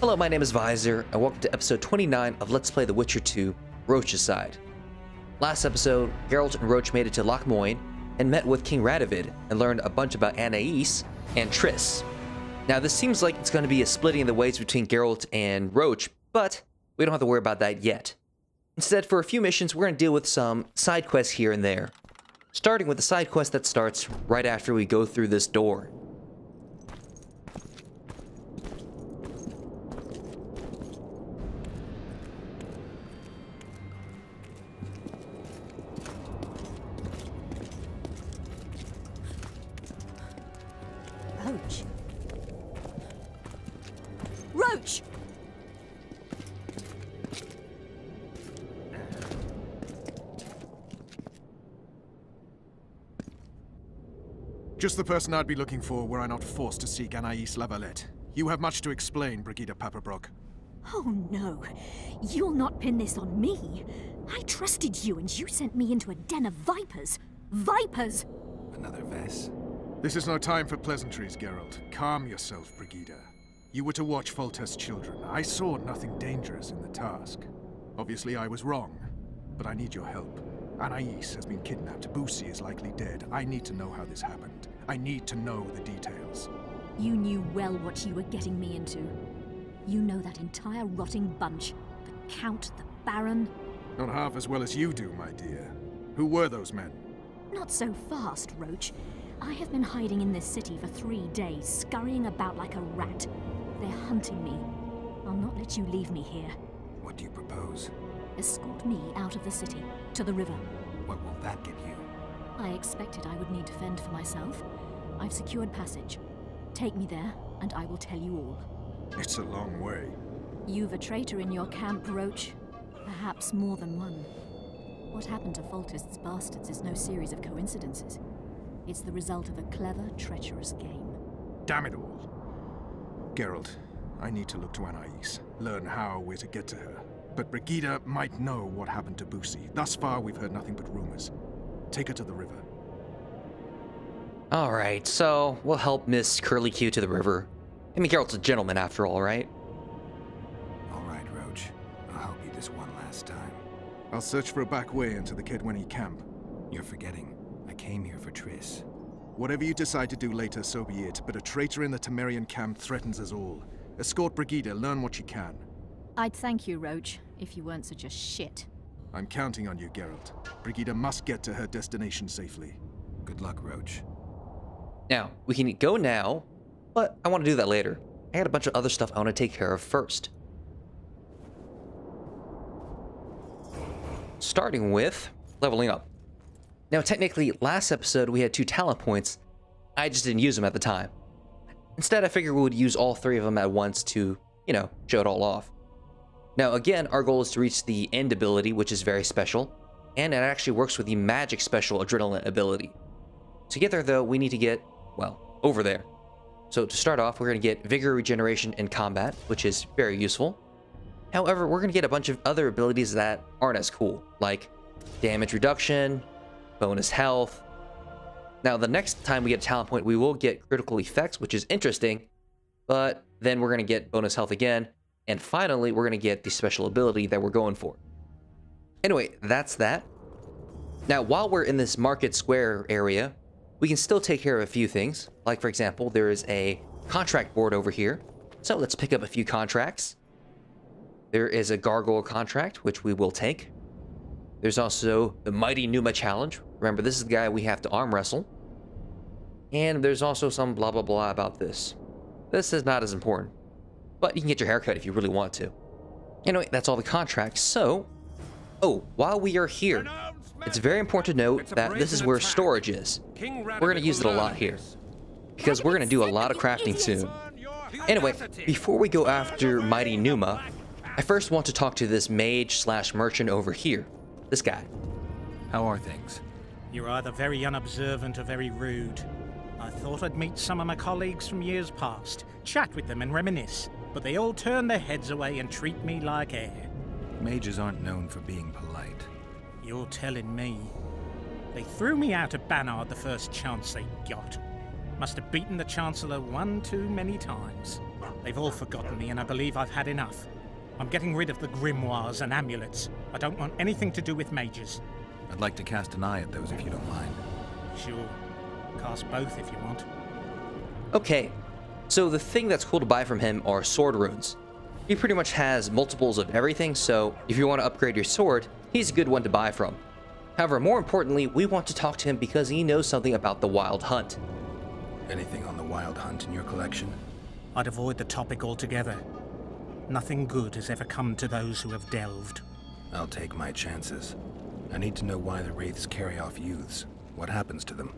Hello, my name is Visor, and welcome to episode 29 of Let's Play The Witcher 2, Roche's Side. Last episode, Geralt and Roche made it to Loch Moyne and met with King Radovid and learned a bunch about Anais and Triss. Now, this seems like it's going to be a splitting of the ways between Geralt and Roche, but we don't have to worry about that yet. Instead, for a few missions, we're going to deal with some side quests here and there, starting with the side quest that starts right after we go through this door. Roche! Just the person I'd be looking for were I not forced to seek Anais Lavalette. You have much to explain, Brigida Paperbrook. Oh no, you'll not pin this on me. I trusted you and you sent me into a den of vipers. Vipers! Another Vess? This is no time for pleasantries, Geralt. Calm yourself, Brigida. You were to watch Foltest's children. I saw nothing dangerous in the task. Obviously, I was wrong, but I need your help. Anais has been kidnapped. Boussy is likely dead. I need to know how this happened. I need to know the details. You knew well what you were getting me into. You know that entire rotting bunch. The Count, the Baron. Not half as well as you do, my dear. Who were those men? Not so fast, Roche. I have been hiding in this city for 3 days, scurrying about like a rat. They're hunting me. I'll not let you leave me here. What do you propose? Escort me out of the city, to the river. What will that get you? I expected I would need to fend for myself. I've secured passage. Take me there, and I will tell you all. It's a long way. You've a traitor in your camp, Roche. Perhaps more than one. What happened to Foltest's bastards is no series of coincidences. It's the result of a clever, treacherous game. Damn it all. Geralt, I need to look to Anais, learn how we're to get to her. But Brigida might know what happened to Boussy. Thus far, we've heard nothing but rumors. Take her to the river. Alright, so we'll help Miss Curly Q to the river. I mean, Geralt's a gentleman after all, right? Alright, Roche. I'll help you this one last time. I'll search for a back way into the Kedwenny camp. You're forgetting. I came here for Triss. Whatever you decide to do later, so be it. But a traitor in the Temerian camp threatens us all. Escort Brigida, learn what you can. I'd thank you, Roche, if you weren't such a shit. I'm counting on you, Geralt. Brigida must get to her destination safely. Good luck, Roche. Now, we can go now, but I want to do that later. I got a bunch of other stuff I want to take care of first. Starting with leveling up. Now, technically, last episode we had 2 talent points. I just didn't use them at the time. Instead, I figured we would use all 3 of them at once to, you know, show it all off. Now, again, our goal is to reach the end ability, which is very special, and it actually works with the magic special adrenaline ability. To get there, though, we need to get, well, over there. So to start off, we're going to get Vigor Regeneration in combat, which is very useful. However, we're going to get a bunch of other abilities that aren't as cool, like damage reduction, bonus health. Now, the next time we get a talent point, we will get critical effects, which is interesting, but then we're going to get bonus health again, and finally, we're going to get the special ability that we're going for. Anyway, that's that. Now, while we're in this market square area, we can still take care of a few things. Like, for example, there is a contract board over here. So let's pick up a few contracts. There is a Gargoyle contract, which we will take. There's also the Mighty Numa Challenge. Remember, this is the guy we have to arm wrestle. And there's also some blah, blah, blah about this. This is not as important. But you can get your haircut if you really want to. Anyway, that's all the contracts. So, oh, while we are here, it's very important to note that this is where storage is. We're going to use it a lot here, because we're going to do a lot of crafting soon. Anyway, before we go after Mighty Numa, I first want to talk to this mage/merchant over here. This guy. How are things? You're either very unobservant or very rude. I thought I'd meet some of my colleagues from years past, chat with them and reminisce, but they all turn their heads away and treat me like air. Mages aren't known for being polite. You're telling me. They threw me out of Banard the first chance they got. Must have beaten the Chancellor one too many times. They've all forgotten me, and I believe I've had enough. I'm getting rid of the grimoires and amulets. I don't want anything to do with mages. I'd like to cast an eye at those if you don't mind. Sure. Cast both if you want. Okay, so the thing that's cool to buy from him are sword runes. He pretty much has multiples of everything, so if you want to upgrade your sword, he's a good one to buy from. However, more importantly, we want to talk to him because he knows something about the Wild Hunt. Anything on the Wild Hunt in your collection? I'd avoid the topic altogether. Nothing good has ever come to those who have delved. I'll take my chances. I need to know why the wraiths carry off youths. What happens to them?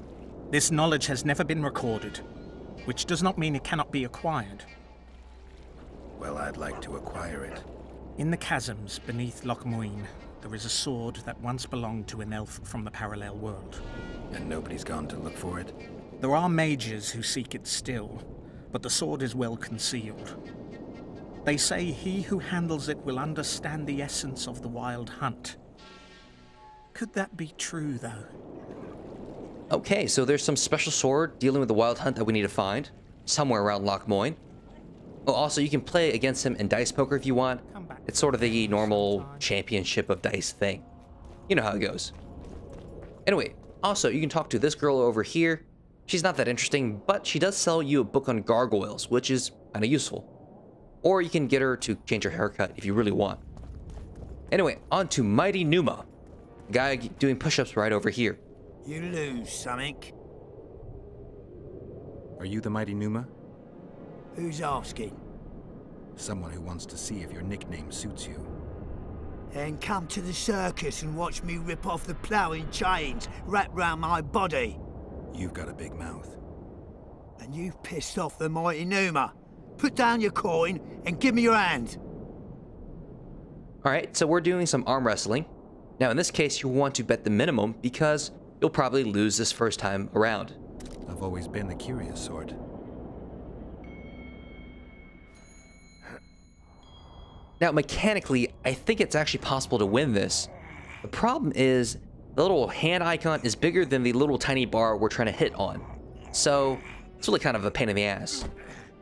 This knowledge has never been recorded, which does not mean it cannot be acquired. Well, I'd like to acquire it. In the chasms beneath Loch Muin, there is a sword that once belonged to an elf from the parallel world. And nobody's gone to look for it? There are mages who seek it still, but the sword is well concealed. They say he who handles it will understand the essence of the Wild Hunt. Could that be true, though? Okay, so there's some special sword dealing with the Wild Hunt that we need to find, somewhere around Loch Muin. Oh, also, you can play against him in dice poker if you want. It's sort of the normal championship of dice thing. You know how it goes. Anyway, also, you can talk to this girl over here. She's not that interesting, but she does sell you a book on gargoyles, which is kind of useful. Or you can get her to change her haircut if you really want. Anyway, on to Mighty Numa. Guy doing push-ups right over here. You lose something. Are you the Mighty Numa? Who's asking? Someone who wants to see if your nickname suits you. Then come to the circus and watch me rip off the ploughing chains wrapped round my body. You've got a big mouth. And you've pissed off the Mighty Numa. Put down your coin and give me your hand. Alright, so we're doing some arm wrestling. Now in this case, you want to bet the minimum because you'll probably lose this first time around. I've always been the curious sort. Now mechanically, I think it's actually possible to win this. The problem is, the little hand icon is bigger than the little tiny bar we're trying to hit on. So, it's really kind of a pain in the ass.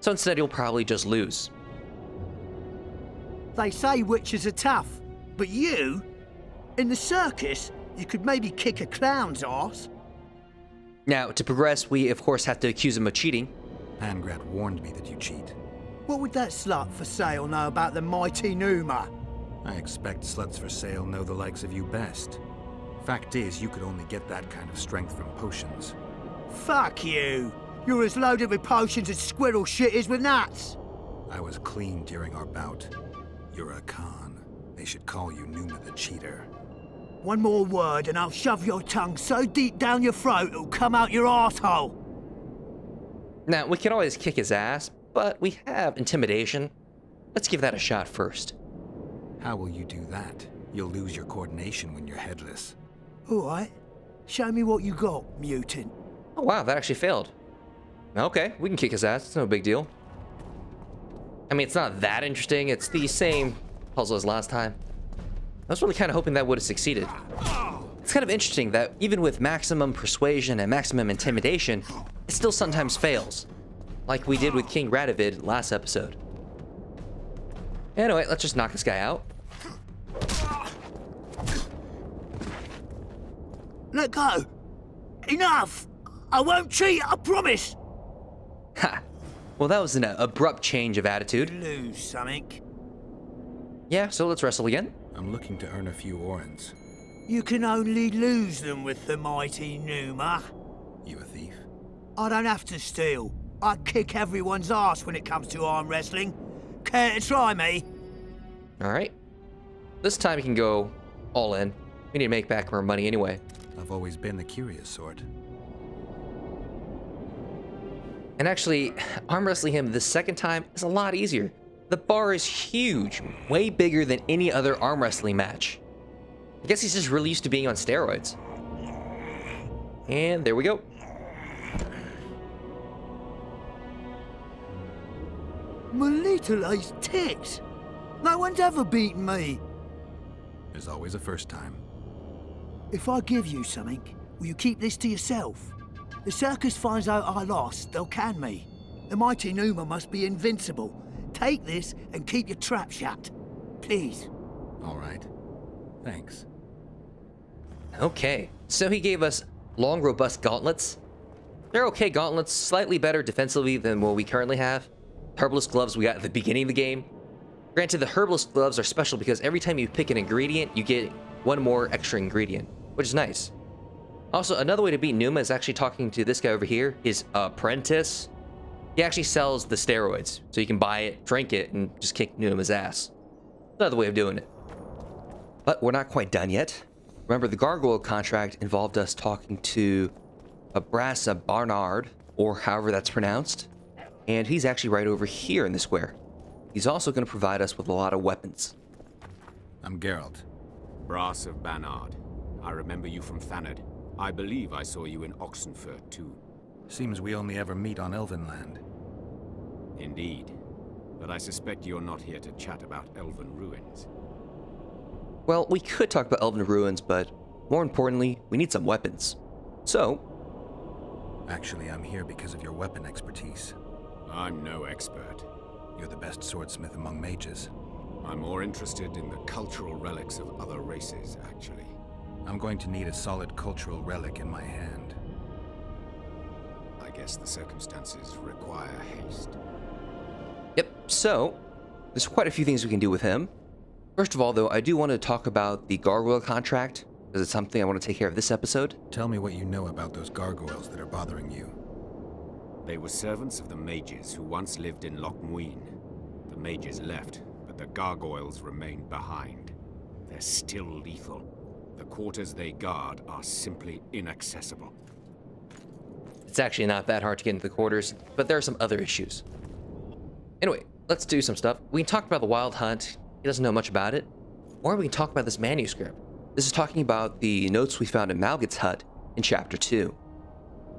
So instead, you'll probably just lose. They say witches are tough, but you? In the circus, you could maybe kick a clown's ass. Now, to progress, we of course have to accuse him of cheating. Pangrat warned me that you cheat. What would that slut for sale know about the Mighty Numa? I expect sluts for sale know the likes of you best. Fact is, you could only get that kind of strength from potions. Fuck you! You're as loaded with potions as squirrel shit is with nuts! I was clean during our bout. You're a con. They should call you Numa the Cheater. One more word and I'll shove your tongue so deep down your throat it'll come out your arsehole. Now, we can always kick his ass, but we have intimidation. Let's give that a shot first. How will you do that? You'll lose your coordination when you're headless. Alright. Show me what you got, mutant. Oh wow, that actually failed. Okay, we can kick his ass. It's no big deal. I mean, it's not that interesting. It's the same puzzle as last time. I was really kind of hoping that would have succeeded. It's kind of interesting that even with maximum persuasion and maximum intimidation, it still sometimes fails. Like we did with King Radovid last episode. Anyway, let's just knock this guy out. Let go! Enough! I won't cheat, I promise! Ha! Well, that was an abrupt change of attitude. Lose something. Yeah, so let's wrestle again. I'm looking to earn a few orens. You can only lose them with the Mighty Numa. You a thief? I don't have to steal. I kick everyone's ass when it comes to arm wrestling. Care to try me? Alright. This time we can go all in. We need to make back our money anyway. I've always been the curious sort. And actually, arm wrestling him the second time is a lot easier. The bar is huge, way bigger than any other arm wrestling match. I guess he's just really used to being on steroids. And there we go. My little ace tits. No one's ever beaten me. There's always a first time. If I give you something, will you keep this to yourself? The circus finds out I lost, they'll can me. The Mighty Numa must be invincible, take this and keep your trap shut. Please. All right. Thanks. Okay, so he gave us long, robust gauntlets. They're okay gauntlets, slightly better defensively than what we currently have. Herbalist gloves we got at the beginning of the game. Granted, the herbalist gloves are special because every time you pick an ingredient, you get one more extra ingredient, which is nice. Also, another way to beat Numa is actually talking to this guy over here, his apprentice. He actually sells the steroids, so you can buy it, drink it, and just kick Numa's ass. Another way of doing it. But we're not quite done yet. Remember, the Gargoyle contract involved us talking to Abrasa Barnard, or however that's pronounced, and he's actually right over here in the square. He's also going to provide us with a lot of weapons. I'm Geralt. Brass of Barnard. I remember you from Thanad. I believe I saw you in Oxenfurt, too. Seems we only ever meet on Elvenland. Indeed. But I suspect you're not here to chat about Elven ruins. Well, we could talk about Elven ruins, but more importantly, we need some weapons. So... Actually, I'm here because of your weapon expertise. I'm no expert. You're the best swordsmith among mages. I'm more interested in the cultural relics of other races, actually. I'm going to need a solid cultural relic in my hand. I guess the circumstances require haste. Yep, so there's quite a few things we can do with him. First of all, though, I do want to talk about the Gargoyle contract, because it's something I want to take care of this episode. Tell me what you know about those gargoyles that are bothering you. They were servants of the mages who once lived in Loch Muin. The mages left, but the gargoyles remained behind. They're still lethal. The quarters they guard are simply inaccessible. It's actually not that hard to get into the quarters, but there are some other issues. Anyway, let's do some stuff. We can talk about the Wild Hunt. He doesn't know much about it. Or we can talk about this manuscript. This is talking about the notes we found in Malgit's hut in Chapter 2.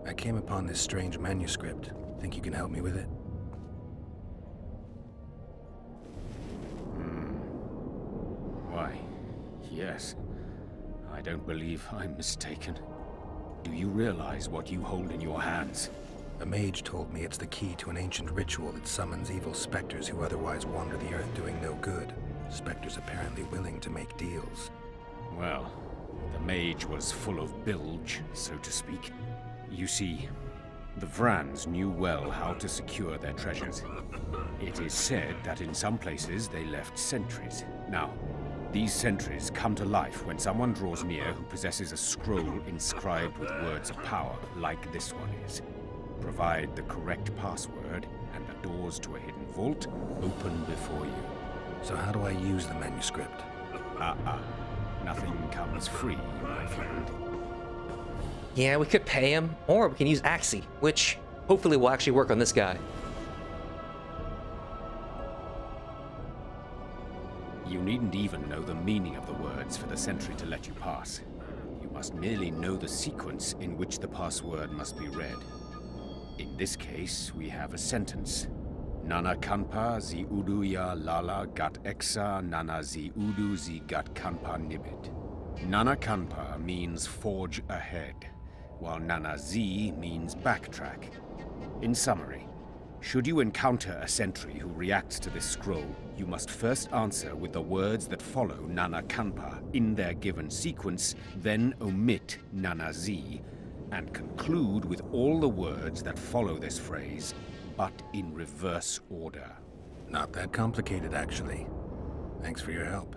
I came upon this strange manuscript. Think you can help me with it? Why, yes. I don't believe I'm mistaken. Do you realize what you hold in your hands? A mage told me it's the key to an ancient ritual that summons evil specters who otherwise wander the earth doing no good. Specters apparently willing to make deals. Well, the mage was full of bilge, so to speak. You see, the Vrans knew well how to secure their treasures. It is said that in some places they left sentries. Now, these sentries come to life when someone draws near who possesses a scroll inscribed with words of power, like this one is. Provide the correct password, and the doors to a hidden vault open before you. So how do I use the manuscript? Nothing comes free, my friend. Yeah, we could pay him, or we can use Axie, which hopefully will actually work on this guy. You needn't even know the meaning of the words for the sentry to let you pass. You must merely know the sequence in which the password must be read. In this case, we have a sentence. Nana kanpa zi udu ya lala gat exa nana zi udu zi gat kanpa nibit. Nana kanpa means forge ahead, while nana zi means backtrack. In summary, should you encounter a sentry who reacts to this scroll, you must first answer with the words that follow Nana Kanpa in their given sequence, then omit Nana Z, and conclude with all the words that follow this phrase, but in reverse order. Not that complicated, actually. Thanks for your help.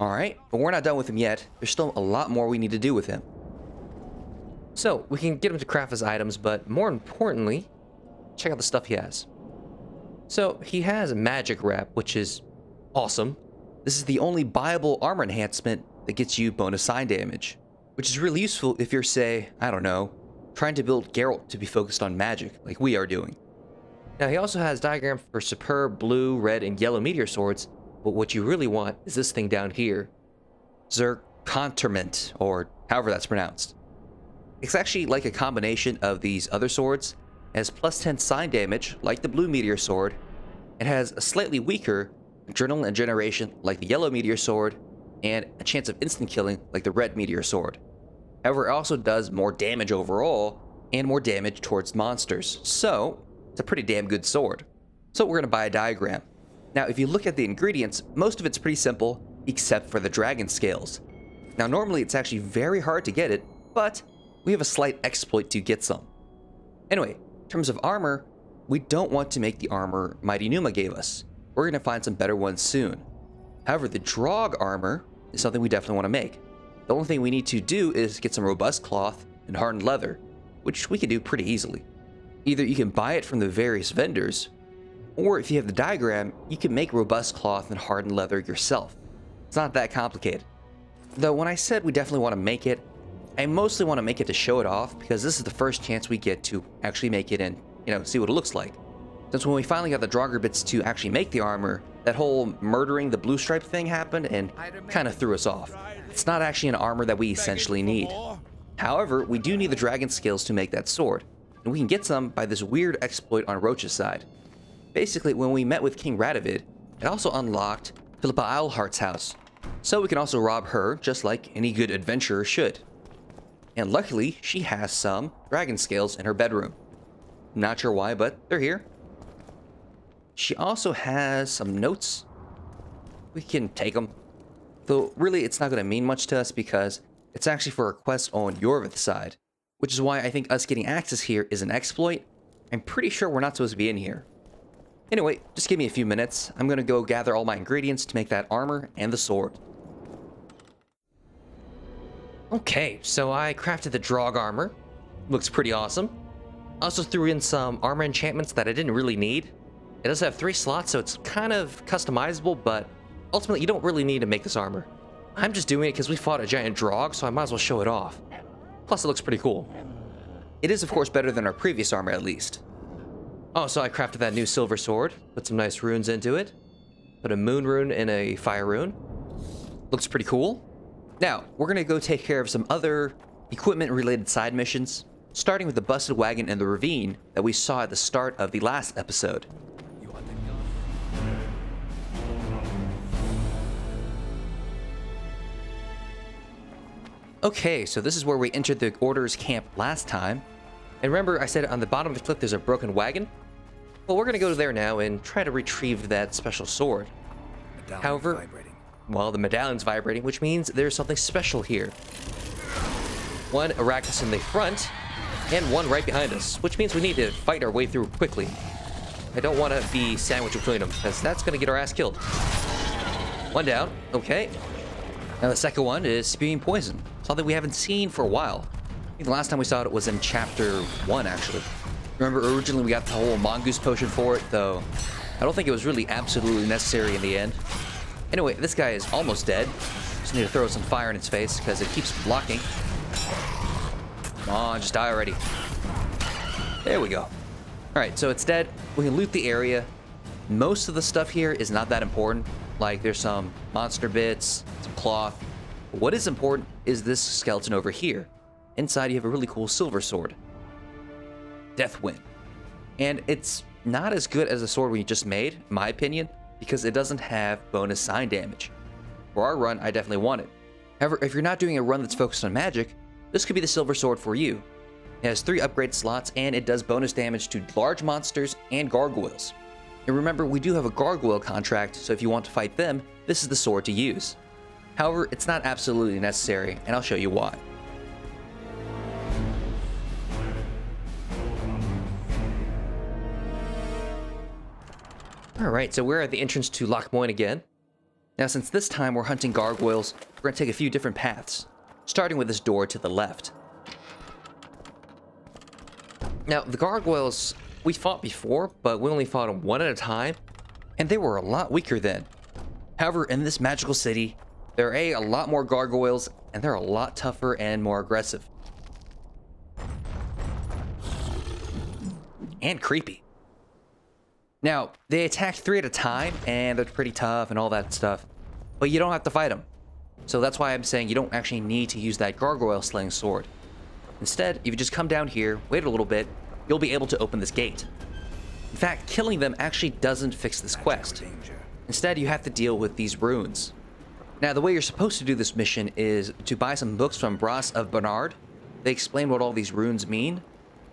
Alright, but we're not done with him yet. There's still a lot more we need to do with him. So, we can get him to craft his items, but more importantly, check out the stuff he has. So, he has magic rep, which is awesome. This is the only buyable armor enhancement that gets you bonus sign damage, which is really useful if you're, say, I don't know, trying to build Geralt to be focused on magic, like we are doing. Now, he also has diagram for superb blue, red, and yellow meteor swords, but what you really want is this thing down here. Zerconterment, or however that's pronounced. It's actually like a combination of these other swords. It has plus 10 sign damage, like the blue meteor sword. It has a slightly weaker adrenaline and generation, like the yellow meteor sword, and a chance of instant killing, like the red meteor sword. However, it also does more damage overall, and more damage towards monsters, so it's a pretty damn good sword. So we're going to buy a diagram. Now, if you look at the ingredients, most of it's pretty simple, except for the dragon scales. Now, normally it's actually very hard to get it, but we have a slight exploit to get some. Anyway, in terms of armor, we don't want to make the armor Mighty Numa gave us. We're going to find some better ones soon. However, the Draug armor is something we definitely want to make. The only thing we need to do is get some robust cloth and hardened leather, which we can do pretty easily. Either you can buy it from the various vendors, or if you have the diagram, you can make robust cloth and hardened leather yourself. It's not that complicated. Though when I said we definitely want to make it, I mostly want to make it to show it off because this is the first chance we get to actually make it and, see what it looks like. Since when we finally got the Draugr bits to actually make the armor, that whole murdering the blue stripe thing happened and kind of threw us off. It's not actually an armor that we essentially need. However, we do need the dragon scales to make that sword, and we can get some by this weird exploit on Roche's side. Basically, when we met with King Radovid, it also unlocked Philippa Eilhart's house, so we can also rob her just like any good adventurer should. And luckily, she has some dragon scales in her bedroom. Not sure why, but they're here. She also has some notes. We can take them. Though really, it's not going to mean much to us because it's actually for a quest on Yorvith's side, which is why I think us getting access here is an exploit. I'm pretty sure we're not supposed to be in here. Anyway, just give me a few minutes. I'm going to go gather all my ingredients to make that armor and the sword. Okay, so I crafted the Draug armor. Looks pretty awesome. Also threw in some armor enchantments that I didn't really need. It does have 3 slots, so it's kind of customizable, but ultimately you don't really need to make this armor. I'm just doing it because we fought a giant Draug, so I might as well show it off. Plus it looks pretty cool. It is of course better than our previous armor at least. Oh, so I crafted that new silver sword, put some nice runes into it. Put a moon rune and a fire rune. Looks pretty cool. Now, we're gonna go take care of some other equipment-related side missions, starting with the busted wagon in the ravine that we saw at the start of the last episode. Okay, so this is where we entered the Order's camp last time. And remember, I said on the bottom of the cliff there's a broken wagon? Well, we're gonna go there now and try to retrieve that special sword. However, well, the medallion's vibrating, which means there's something special here. One Arachnis in the front, and one right behind us, which means we need to fight our way through quickly. I don't want to be sandwiched between them, because that's going to get our ass killed. One down, okay. Now the second one is spewing poison, something we haven't seen for a while. I think the last time we saw it was in Chapter 1, actually. Remember, originally we got the whole mongoose potion for it, though I don't think it was really absolutely necessary in the end. Anyway, this guy is almost dead. Just need to throw some fire in its face, because it keeps blocking. Come on, just die already. There we go. Alright, so it's dead. We can loot the area. Most of the stuff here is not that important. Like, there's some monster bits, some cloth. But what is important is this skeleton over here. Inside, you have a really cool silver sword. Deathwind. And it's not as good as the sword we just made, in my opinion, because it doesn't have bonus sign damage. For our run, I definitely want it. However, if you're not doing a run that's focused on magic, this could be the silver sword for you. It has 3 upgrade slots, and it does bonus damage to large monsters and gargoyles. And remember, we do have a gargoyle contract, so if you want to fight them, this is the sword to use. However, it's not absolutely necessary, and I'll show you why. Alright, so we're at the entrance to Loch Moin again. Now, since this time we're hunting gargoyles, we're going to take a few different paths, starting with this door to the left. Now, the gargoyles we fought before, but we only fought them one at a time, and they were a lot weaker then. However, in this magical city, there are a lot more gargoyles, and they're a lot tougher and more aggressive. And creepy. Now, they attack 3 at a time, and they're pretty tough and all that stuff, but you don't have to fight them. So that's why I'm saying you don't actually need to use that gargoyle slaying sword. Instead, if you just come down here, wait a little bit, you'll be able to open this gate. In fact, killing them actually doesn't fix this quest. Instead, you have to deal with these runes. Now, the way you're supposed to do this mission is to buy some books from Bras of Bernard. They explain what all these runes mean,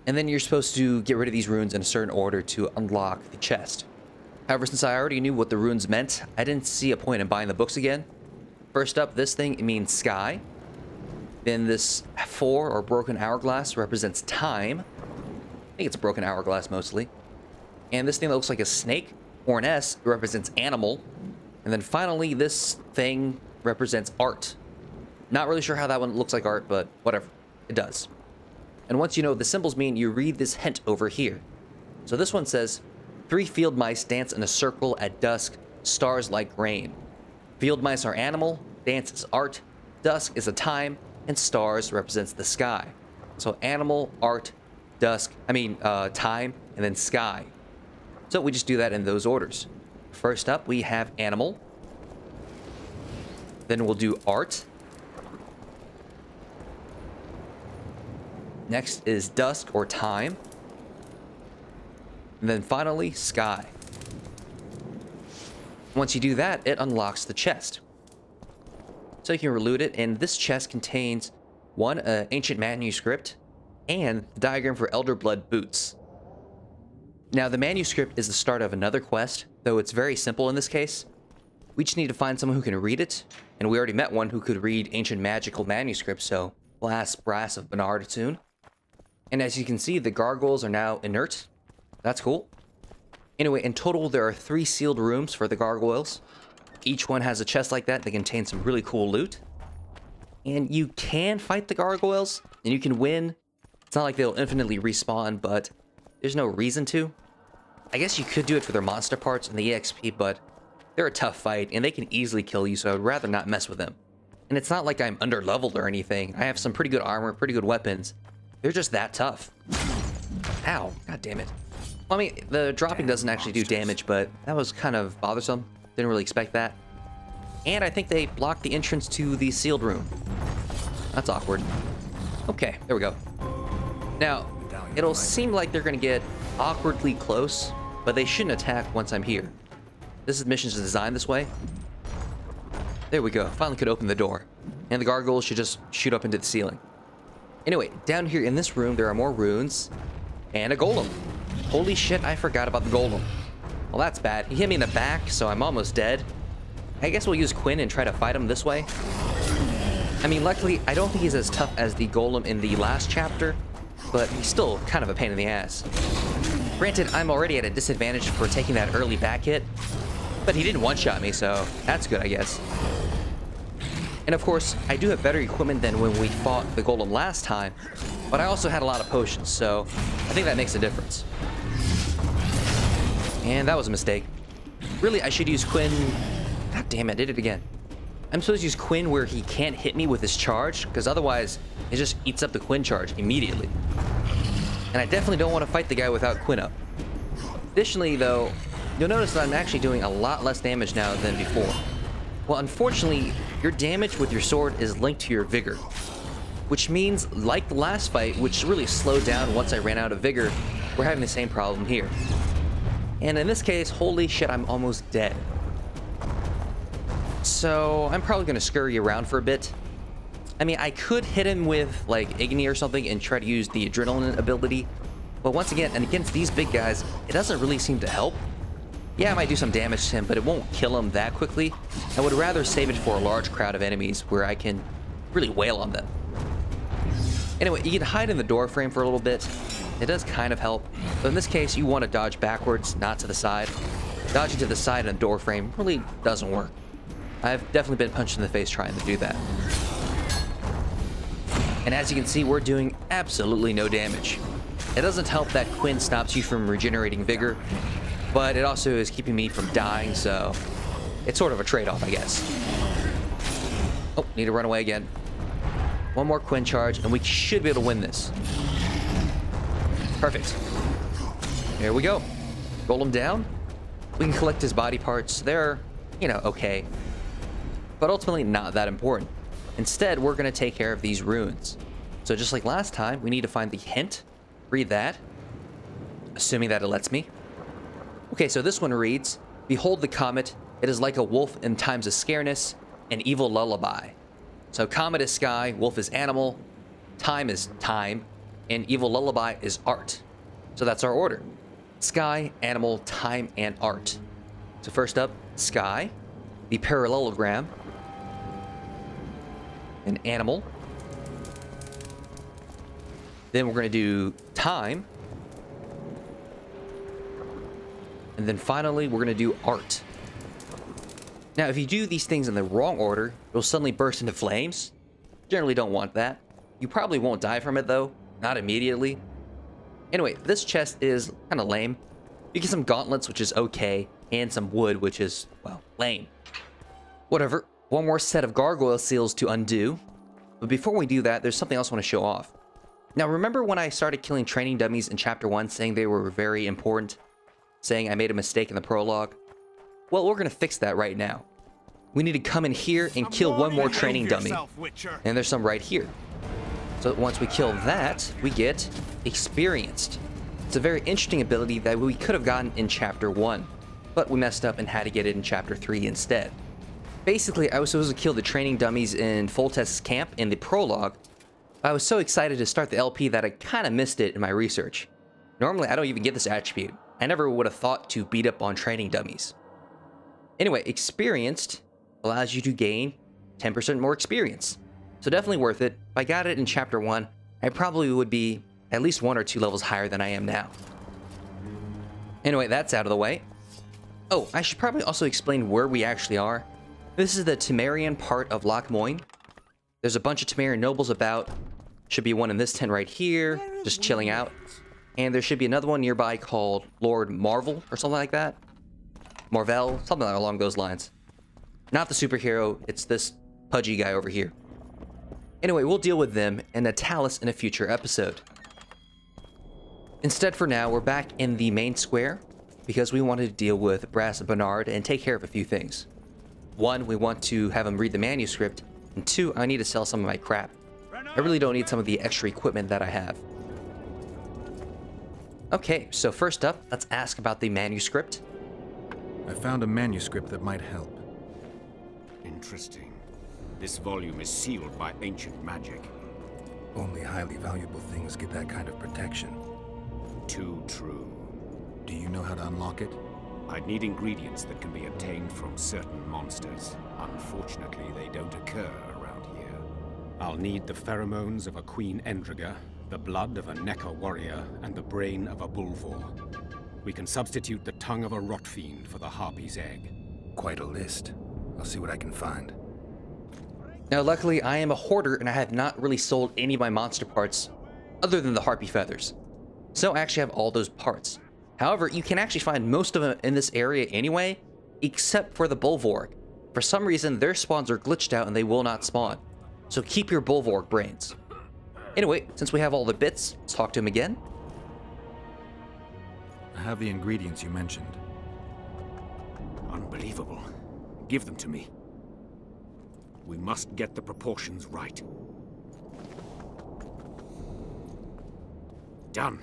and then you're supposed to get rid of these runes in a certain order to unlock the chest. However, since I already knew what the runes meant, I didn't see a point in buying the books again. First up, this thing, it means sky. Then this 4 or broken hourglass represents time. I think it's a broken hourglass mostly. And this thing that looks like a snake or an S represents animal. And then finally, this thing represents art. Not really sure how that one looks like art, but whatever. It does. And once you know what the symbols mean, you read this hint over here. So this one says, 3 field mice dance in a circle at dusk, stars like rain. Field mice are animal, dance is art, dusk is a time, and stars represents the sky. So animal, art, dusk, time, and then sky. So we just do that in those orders. First up, we have animal. Then we'll do art. Next is dusk or time. And then finally, sky. Once you do that, it unlocks the chest. So you can loot it, and this chest contains one ancient manuscript and the diagram for Elder Blood boots. Now, the manuscript is the start of another quest, though it's very simple in this case. We just need to find someone who can read it, and we already met one who could read ancient magical manuscripts, so we'll ask Brass of Bernard soon. And as you can see, the gargoyles are now inert. That's cool. Anyway, in total, there are 3 sealed rooms for the gargoyles. Each one has a chest like that contains some really cool loot. And you can fight the gargoyles, and you can win. It's not like they'll infinitely respawn, but there's no reason to. I guess you could do it for their monster parts and the EXP, but they're a tough fight, and they can easily kill you, so I'd rather not mess with them. And it's not like I'm under-leveled or anything. I have some pretty good armor, pretty good weapons. They're just that tough. Ow. God damn it. Well, I mean, the dropping doesn't actually do damage, but that was kind of bothersome. Didn't really expect that. And I think they blocked the entrance to the sealed room. That's awkward. Okay, there we go. Now, it'll seem like they're going to get awkwardly close, but they shouldn't attack once I'm here. This mission is designed this way. There we go. Finally could open the door. And the gargoyles should just shoot up into the ceiling. Anyway, down here in this room, there are more runes and a golem. Holy shit, I forgot about the golem. Well, that's bad. He hit me in the back, so I'm almost dead. I guess we'll use Quinn and try to fight him this way. I mean, luckily, I don't think he's as tough as the golem in the last chapter, but he's still kind of a pain in the ass. Granted, I'm already at a disadvantage for taking that early back hit, but he didn't one-shot me, so that's good, I guess. And of course, I do have better equipment than when we fought the golem last time, but I also had a lot of potions, so I think that makes a difference. And that was a mistake. Really, I should use Quinn. God damn it, I did it again. I'm supposed to use Quinn where he can't hit me with his charge, because otherwise, it just eats up the Quinn charge immediately. And I definitely don't want to fight the guy without Quinn up. Additionally, though, you'll notice that I'm actually doing a lot less damage now than before. Well, unfortunately, your damage with your sword is linked to your vigor. Which means, like the last fight, which really slowed down once I ran out of vigor, we're having the same problem here. And in this case, holy shit, I'm almost dead. So, I'm probably going to scurry around for a bit. I mean, I could hit him with, like, Igni or something and try to use the adrenaline ability. But once again, and against these big guys, it doesn't really seem to help. Yeah, I might do some damage to him, but it won't kill him that quickly. I would rather save it for a large crowd of enemies where I can really wail on them. Anyway, you can hide in the door frame for a little bit. It does kind of help, but in this case, you want to dodge backwards, not to the side. Dodging to the side in a door frame really doesn't work. I've definitely been punched in the face trying to do that. And as you can see, we're doing absolutely no damage. It doesn't help that Quinn stops you from regenerating vigor, but it also is keeping me from dying, so it's sort of a trade-off, I guess. Oh, need to run away again. One more Quinn charge, and we should be able to win this. Perfect. Here we go. Golem down. We can collect his body parts. They're, you know, okay. But ultimately not that important. Instead, we're going to take care of these runes. So just like last time, we need to find the hint. Read that. Assuming that it lets me. Okay, so this one reads, "Behold the comet. It is like a wolf in times of scareness, an evil lullaby." So comet is sky, wolf is animal, time is time, and evil lullaby is art. So that's our order. Sky, animal, time, and art. So first up, sky, the parallelogram, an animal. Then we're going to do time. And then finally, we're going to do art. Now, if you do these things in the wrong order, you'll suddenly burst into flames. Generally don't want that. You probably won't die from it though, not immediately. Anyway, this chest is kind of lame. You get some gauntlets, which is okay, and some wood, which is, well, lame. Whatever. One more set of gargoyle seals to undo. But before we do that, there's something else I want to show off. Now, remember when I started killing training dummies in Chapter 1, saying they were very important? Saying I made a mistake in the prologue? Well, we're going to fix that right now. We need to come in here and kill one more training dummy. And there's some right here. So once we kill that, we get experienced. It's a very interesting ability that we could have gotten in Chapter 1, but we messed up and had to get it in Chapter 3 instead. Basically, I was supposed to kill the training dummies in Foltest's camp in the prologue. I was so excited to start the LP that I kind of missed it in my research. Normally, I don't even get this attribute. I never would have thought to beat up on training dummies. Anyway, experienced allows you to gain 10% more experience. So definitely worth it. If I got it in Chapter 1, I probably would be at least 1 or 2 levels higher than I am now. Anyway, that's out of the way. Oh, I should probably also explain where we actually are. This is the Temerian part of Loch Moyne. There's a bunch of Temerian nobles about. Should be one in this tent right here, just chilling out. And there should be another one nearby called Lord Marvel or something like that. Marvel, something along those lines. Not the superhero, it's this pudgy guy over here. Anyway, we'll deal with them and Natalis in a future episode. Instead, for now, we're back in the main square because we wanted to deal with Brass Bernard and take care of a few things. 1, we want to have him read the manuscript, and 2, I need to sell some of my crap. I really don't need some of the extra equipment that I have. Okay, so first up, let's ask about the manuscript. I found a manuscript that might help. Interesting. This volume is sealed by ancient magic. Only highly valuable things get that kind of protection. Too true. Do you know how to unlock it? I'd need ingredients that can be obtained from certain monsters. Unfortunately, they don't occur around here. I'll need the pheromones of a Queen Endriga, the blood of a Necker warrior, and the brain of a Bulvor. We can substitute the tongue of a rot fiend for the harpy's egg. Quite a list. I'll see what I can find. Now, luckily, I am a hoarder and I have not really sold any of my monster parts other than the harpy feathers. So I actually have all those parts. However, you can actually find most of them in this area anyway, except for the Bulvorg. For some reason, their spawns are glitched out and they will not spawn. So keep your Bulvorg brains. Anyway, since we have all the bits, let's talk to him again. I have the ingredients you mentioned. Unbelievable. Give them to me. We must get the proportions right. Done.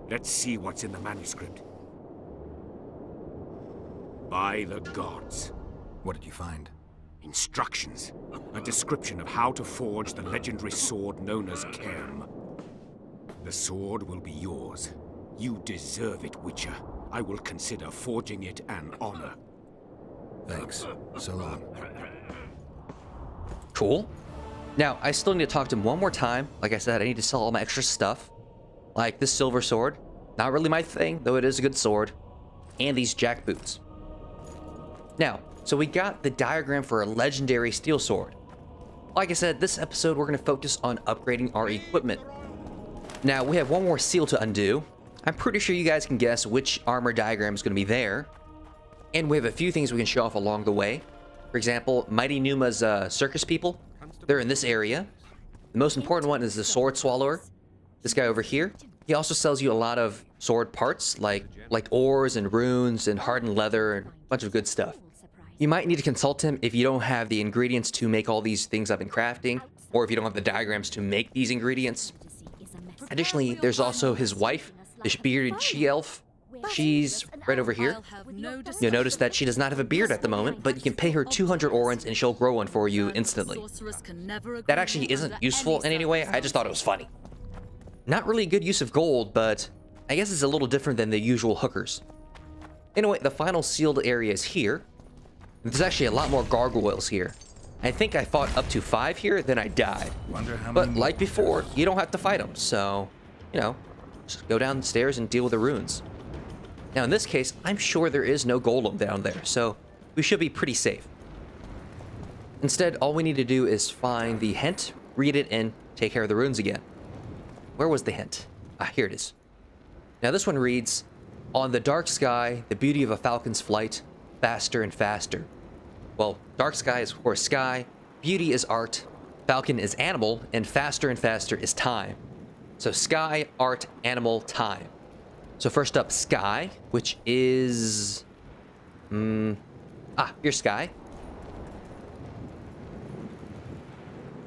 Let's see what's in the manuscript. By the gods. What did you find? Instructions. A description of how to forge the legendary sword known as Kerm. The sword will be yours. You deserve it, Witcher. I will consider forging it an honor. Thanks. So long. Cool. Now, I still need to talk to him one more time. Like I said, I need to sell all my extra stuff. Like this silver sword. Not really my thing, though it is a good sword. And these jack boots. Now, so we got the diagram for a legendary steel sword. Like I said, this episode we're going to focus on upgrading our equipment. Now, we have one more seal to undo. I'm pretty sure you guys can guess which armor diagram is going to be there. And we have a few things we can show off along the way. For example, Mighty Numa's circus people. They're in this area. The most important one is the sword swallower. This guy over here. He also sells you a lot of sword parts, like ores and runes and hardened leather and a bunch of good stuff. You might need to consult him if you don't have the ingredients to make all these things I've been crafting, or if you don't have the diagrams to make these ingredients. Additionally, there's also his wife, the bearded she-elf. She's right over here. You'll notice that she does not have a beard at the moment, but you can pay her 200 orens and she'll grow one for you instantly. That actually isn't useful in any way, I just thought it was funny. Not really a good use of gold, but I guess it's a little different than the usual hookers. Anyway, the final sealed area is here. There's actually a lot more gargoyles here. I think I fought up to 5 here, then I died. But like before, you don't have to fight them, so, you know, just go downstairs and deal with the runes. Now in this case, I'm sure there is no golem down there, so we should be pretty safe. Instead, all we need to do is find the hint, read it, and take care of the runes again. Where was the hint? Ah, here it is. Now this one reads, "On the dark sky, the beauty of a falcon's flight, faster and faster." Well, dark sky is of course sky, beauty is art, falcon is animal, and faster is time. So sky, art, animal, time. So first up, sky, which is... here's sky.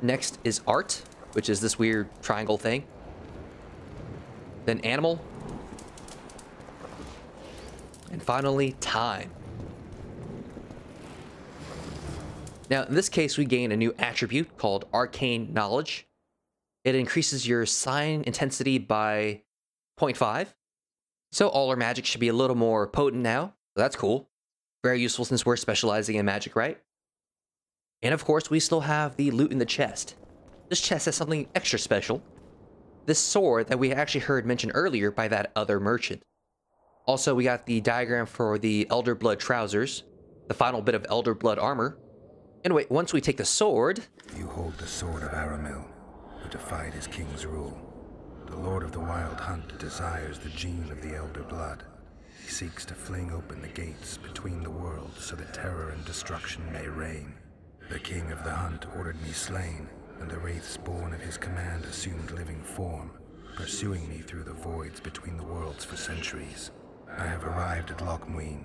Next is art, which is this weird triangle thing. Then animal. And finally, time. Now, in this case, we gain a new attribute called Arcane Knowledge. It increases your sign intensity by 0.5. So all our magic should be a little more potent now. So that's cool. Very useful since we're specializing in magic, right? And of course, we still have the loot in the chest. This chest has something extra special. This sword that we actually heard mentioned earlier by that other merchant. Also, we got the diagram for the Elder Blood trousers, the final bit of Elder Blood armor. Anyway, once we take the sword... You hold the sword of Aramil, who defied his king's rule. The Lord of the Wild Hunt desires the gene of the Elder Blood. He seeks to fling open the gates between the worlds so that terror and destruction may reign. The King of the Hunt ordered me slain, and the wraiths born at his command assumed living form, pursuing me through the voids between the worlds for centuries. I have arrived at Loch Muin.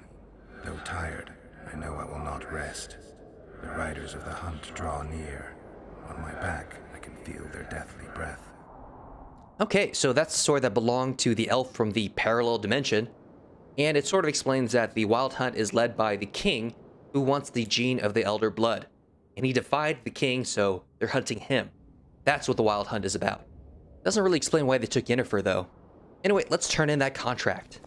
Though tired, I know I will not rest. The riders of the hunt draw near. On my back, I can feel their deathly breath. Okay, so that's the sword that belonged to the elf from the parallel dimension, and it sort of explains that the Wild Hunt is led by the king, who wants the gene of the Elder Blood. And he defied the king, so they're hunting him. That's what the Wild Hunt is about. Doesn't really explain why they took Yennefer, though. Anyway, let's turn in that contract.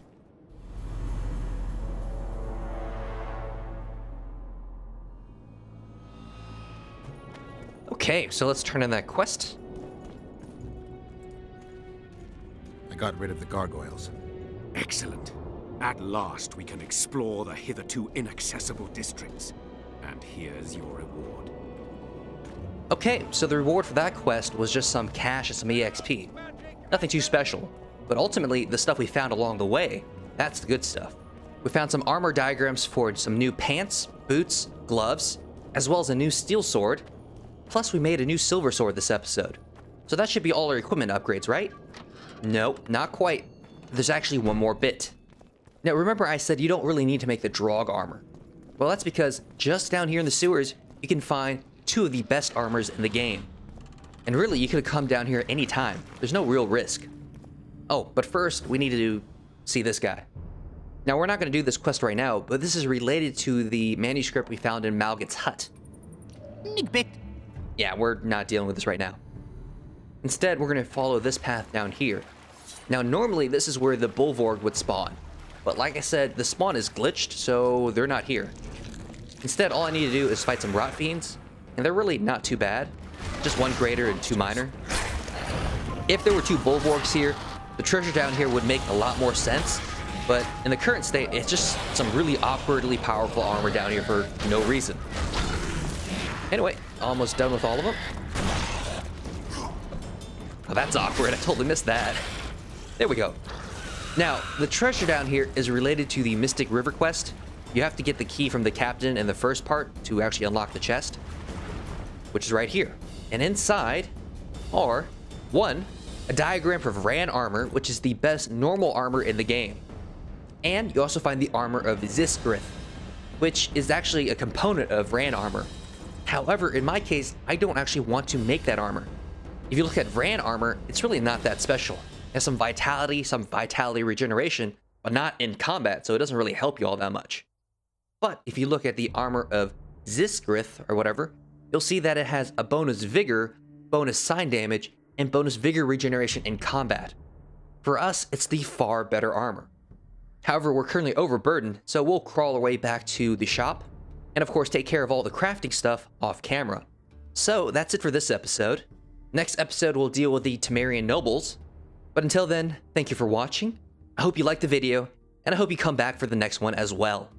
Okay, so let's turn in that quest. I got rid of the gargoyles. Excellent. At last we can explore the hitherto inaccessible districts. And here's your reward. Okay, so the reward for that quest was just some cash and some EXP. Nothing too special. But ultimately, the stuff we found along the way, that's the good stuff. We found some armor diagrams for some new pants, boots, gloves, as well as a new steel sword. Plus, we made a new silver sword this episode. So that should be all our equipment upgrades, right? No, not quite. There's actually one more bit. Now, remember I said you don't really need to make the Draug armor. Well, that's because just down here in the sewers, you can find 2 of the best armors in the game. And really, you could have come down here anytime. There's no real risk. Oh, but first, we need to see this guy. Now, we're not going to do this quest right now, but this is related to the manuscript we found in Malget's hut. Yeah, we're not dealing with this right now. Instead, we're going to follow this path down here. Now, normally, this is where the Bulvorg would spawn. But like I said, the spawn is glitched, so they're not here. Instead, all I need to do is fight some Rot Fiends, and they're really not too bad. Just 1 greater and 2 minor. If there were 2 Bulvorgs here, the treasure down here would make a lot more sense, but in the current state, it's just some really awkwardly powerful armor down here for no reason. Anyway, almost done with all of them. Oh, that's awkward. I totally missed that. There we go. Now, the treasure down here is related to the Mystic River quest. You have to get the key from the captain in the first part to actually unlock the chest, which is right here. And inside are 1, a diagram for Ran armor, which is the best normal armor in the game. And you also find the armor of Zisgrith, which is actually a component of Ran armor. However, in my case, I don't actually want to make that armor. If you look at Ran armor, it's really not that special. It has some vitality regeneration, but not in combat, so it doesn't really help you all that much. But if you look at the armor of Zisgrith, or whatever, you'll see that it has a bonus vigor, bonus sign damage, and bonus vigor regeneration in combat. For us, it's the far better armor. However, we're currently overburdened, so we'll crawl our way back to the shop, and of course take care of all the crafting stuff off camera. So that's it for this episode. Next episode we'll deal with the Temerian nobles, but until then, thank you for watching. I hope you liked the video, and I hope you come back for the next one as well.